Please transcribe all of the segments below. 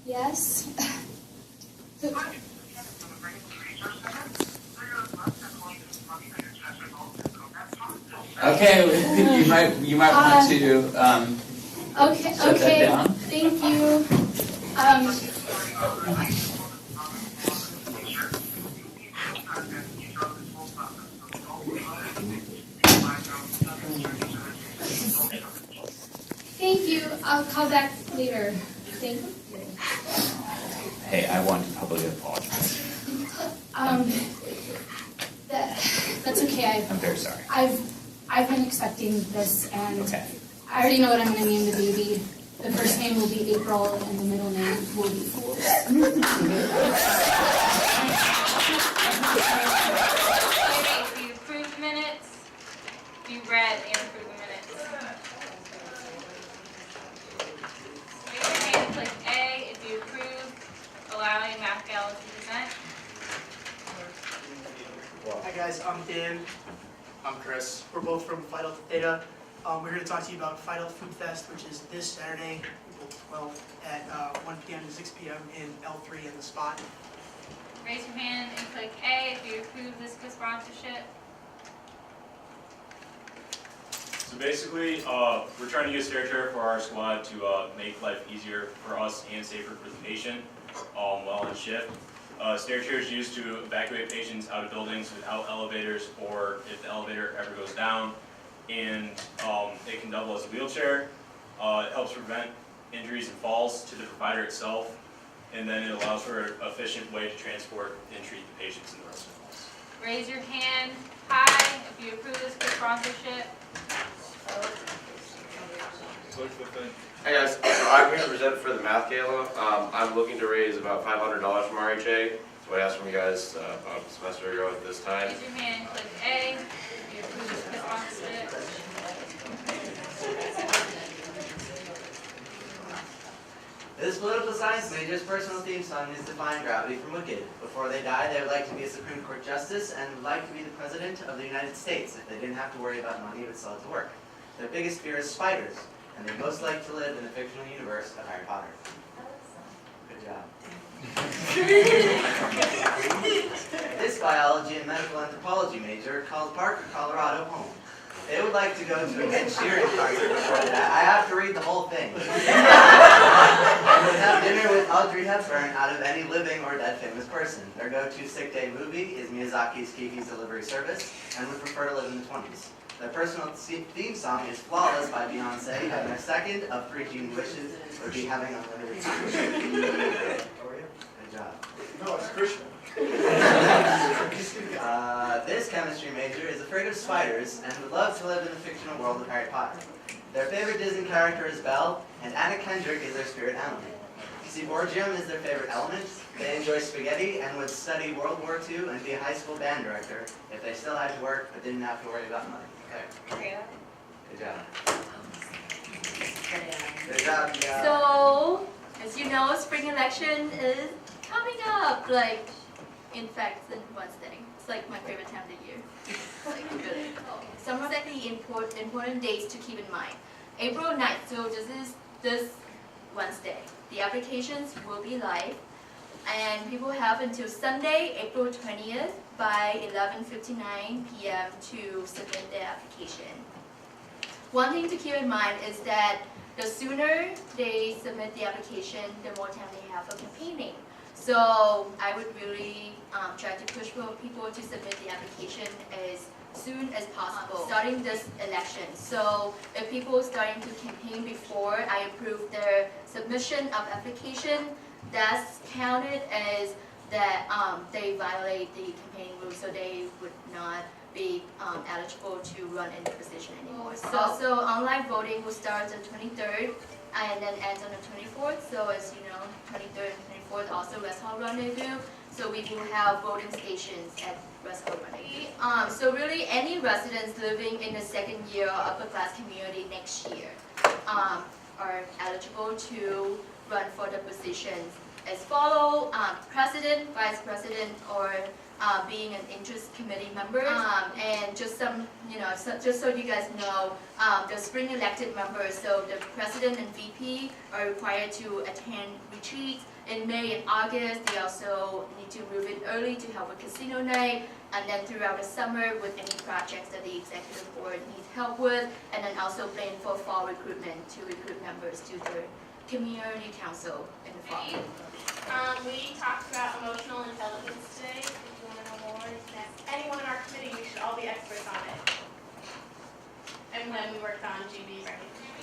Yes. Okay, you might want to Okay. shut that down. Thank you. Thank you. I'll call back later. Thank you. Hey, I want to publicly apologize. That's okay. I'm very sorry. I've been expecting this, and Okay. I already know what I'm going to name the baby. The first name will be April, and the middle name will be Weepul. The approved minutes. You read and approved the minutes. Raise your hand, click A if you approve allowing Math Gala to present. Hi guys, I'm Dan. I'm Chris. We're both from Phi Delta Theta. We're here to talk to you about Phi Delta Food Fest, which is this Saturday, April 12th at 1 p.m. to 6 p.m. in L3 in the spot. Raise your hand and click A if you approve this sponsorship. So basically, we're trying to get a stair chair for our squad to make life easier for us and safer for the patient while on shift. Stair chairs used to evacuate patients out of buildings without elevators, or if the elevator ever goes down, and it can double as a wheelchair. It helps prevent injuries and falls to the provider itself, and then it allows for an efficient way to transport and treat the patients in the rest of the halls. Raise your hand high if you approve this sponsorship. Hi guys, so I'm here to present for the Math Gala. I'm looking to raise about $500 from RHA. That's what I asked from you guys about a semester ago at this time. Raise your hand, click A if you approve this sponsorship. This political science major's personal theme song is Defying Gravity from Wicked. Before they die, they would like to be a Supreme Court Justice and would like to be the President of the United States if they didn't have to worry about money but still had to work. Their biggest fear is spiders, and they most like to live in the fictional universe of Harry Potter. Good job. This biology and medical anthropology major calls Parker, Colorado home. They would like to go to a Ed Sheeran concert before that. I have to read the whole thing. And would have dinner with Audrey Hepburn out of any living or dead famous person. Their go-to sick day movie is Miyazaki's Kiki's Delivery Service, and would prefer to live in the 20s. Their personal theme song is Flawless by Beyonce, and their second of 3 June wishes would be having unlimited time. Good job. No, it's Christian. This chemistry major is afraid of spiders and would love to live in the fictional world of Harry Potter. Their favorite Disney character is Belle, and Anna Kendrick is their spirit animal. Seaborgium is their favorite element. They enjoy spaghetti and would study World War II and be a high school band director if they still had to work but didn't have to worry about money. Okay. Good job. Good job, yeah. So, as you know, spring election is coming up. Like, in fact, it's Wednesday. It's like my favorite time of the year. Like, really. Some of the important dates to keep in mind. April 9th, so this Wednesday. The applications will be live, and people have until Sunday, April 20th by 11:59 p.m. to submit their application. One thing to keep in mind is that the sooner they submit the application, the more time they have for campaigning. So I would really try to push for people to submit the application as soon as possible, starting this election. So if people are starting to campaign before I approve their submission of application, that's counted as that they violate the campaigning rules, so they would not be eligible to run in the position anymore. So online voting will start on the 23rd and then ends on the 24th. So as you know, 23rd and 24th also ResHall Rendezvous. So we will have voting stations at ResHall Rendezvous. So really any residents living in the second year or upper class community next year are eligible to run for the positions as follow: president, vice president, or being an interest committee member. And just some, just so you guys know, the spring elected members, so the president and VP are required to attend retreats, in May and August, they also need to move it early to help with casino night. And then throughout the summer, with any projects that the executive board needs help with, and then also plan for fall recruitment to recruit members to their community council in the fall. We talked about emotional intelligence today. If you want to know more, you can ask anyone in our committee. We should all be experts on it. And when we worked on GB recognition.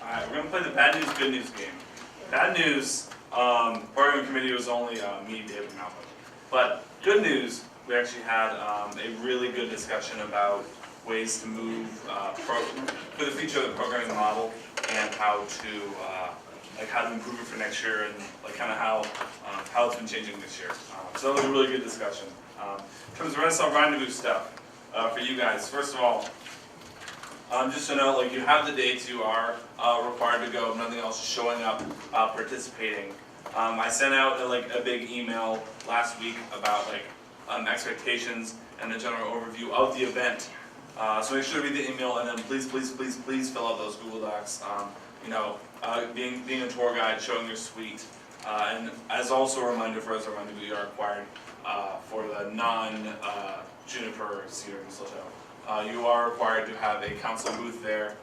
Alright, we're gonna play the bad news, good news game. Bad news, programming committee was only me, David, and Malcolm. But good news, we actually had a really good discussion about ways to move for the future of the programming model and how to improve it for next year and like kind of how it's been changing this year. So that was a really good discussion. In terms of ResRel Rendezvous stuff for you guys, first of all, just to know, like you have the dates, you are required to go. If nothing else, showing up, participating. I sent out a big email last week about expectations and a general overview of the event. So make sure to read the email and then please fill out those Google Docs. Being a tour guide, showing your suite, and as also a reminder for us, you are required for the non-Juniper, Cedar, and Mistletoe. You are required to have a council booth there,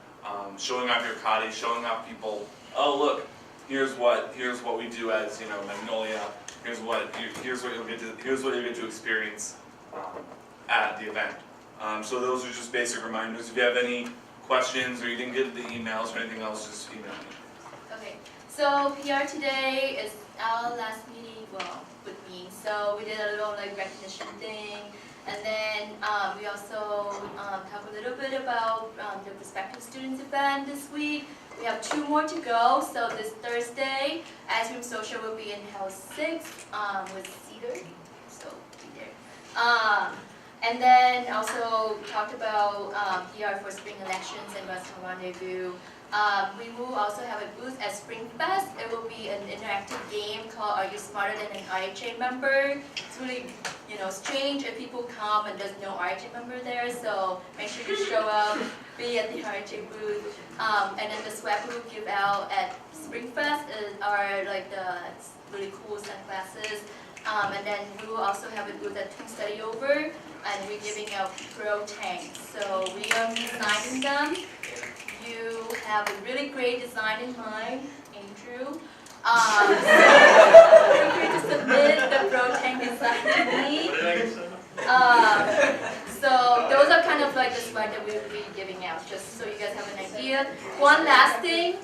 showing off your Kadi, showing off people. Oh look, here's what we do as Magnolia. Here's what you'll get to experience at the event. So those are just basic reminders. If you have any questions or you didn't get the emails or anything else, just email me. Okay, so PR today is our last meeting, well, with me. So we did a little recognition thing, and then we also talked a little bit about the prospective students event this week. We have 2 more to go. So this Thursday, Ice Cream Social will be in House 6 with Cedar. So be there. And then also talked about PR for spring elections and ResHall Rendezvous. We will also have a booth at Spring Fest. It will be an interactive game called Are You Smarter Than an RHA Member? It's really strange if people come and there's no RHA member there, so make sure you show up, be at the RHA booth. And then the swag we will give out at Spring Fest are the really cool sunglasses. And then we will also have a booth at Twin Study Over, and we're giving out pro tanks. So we are designing them. You have a really great design in mind, Andrew. Feel free to submit the pro tank design to me. So those are kind of the swag that we will be giving out, just so you guys have an idea. One last thing.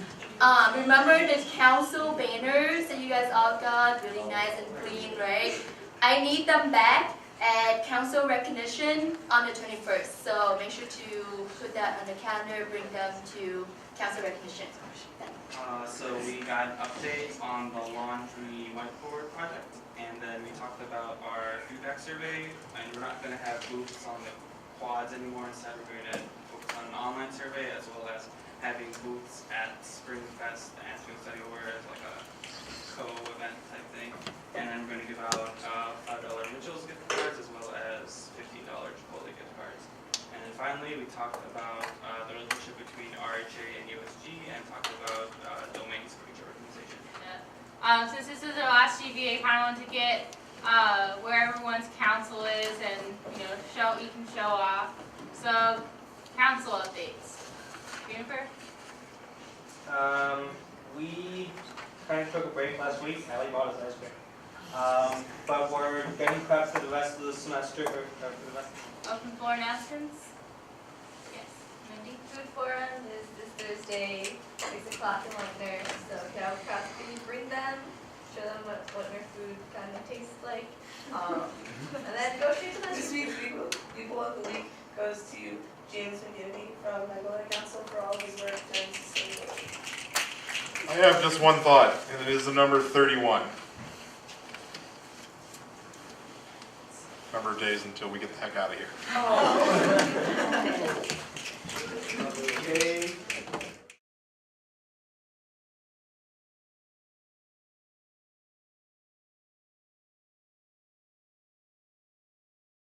Remember the council banners that you guys all got, really nice and clean, right? I need them back at council recognition on the 21st. So make sure to put that on the calendar, bring them to council recognition. So we got an update on the laundry whiteboard project, and then we talked about our feedback survey, and we're not going to have booths on the quads anymore. Instead, we're going to focus on an online survey as well as having booths at Spring Fest and Twin Study Over as a co-event type thing. And then we're going to give out $5 Mitchell's gift cards as well as $15 Chipotle gift cards. And then finally, we talked about the relationship between RHA and USG and talked about domains for each organization. Yeah. Since this is our last GBA, I kind of want to get where everyone's council is and you can show off. So, council updates. Juniper? We kind of took a break last week. I bought us ice cream. But we're getting prepped for the rest of the semester. Open floor announcements? Yes. Mindy? Food forum is this Thursday, 6 o'clock in Lakener. So if you have a craft food, bring them. Show them what their food kind of tastes like. And then go straight to the This week's Weepul of the Week goes to James McGivney from Magnolia Council for all of his work and sustainability. I have just one thought, and it is the number 31. Number of days until we get the heck out of here. Oh.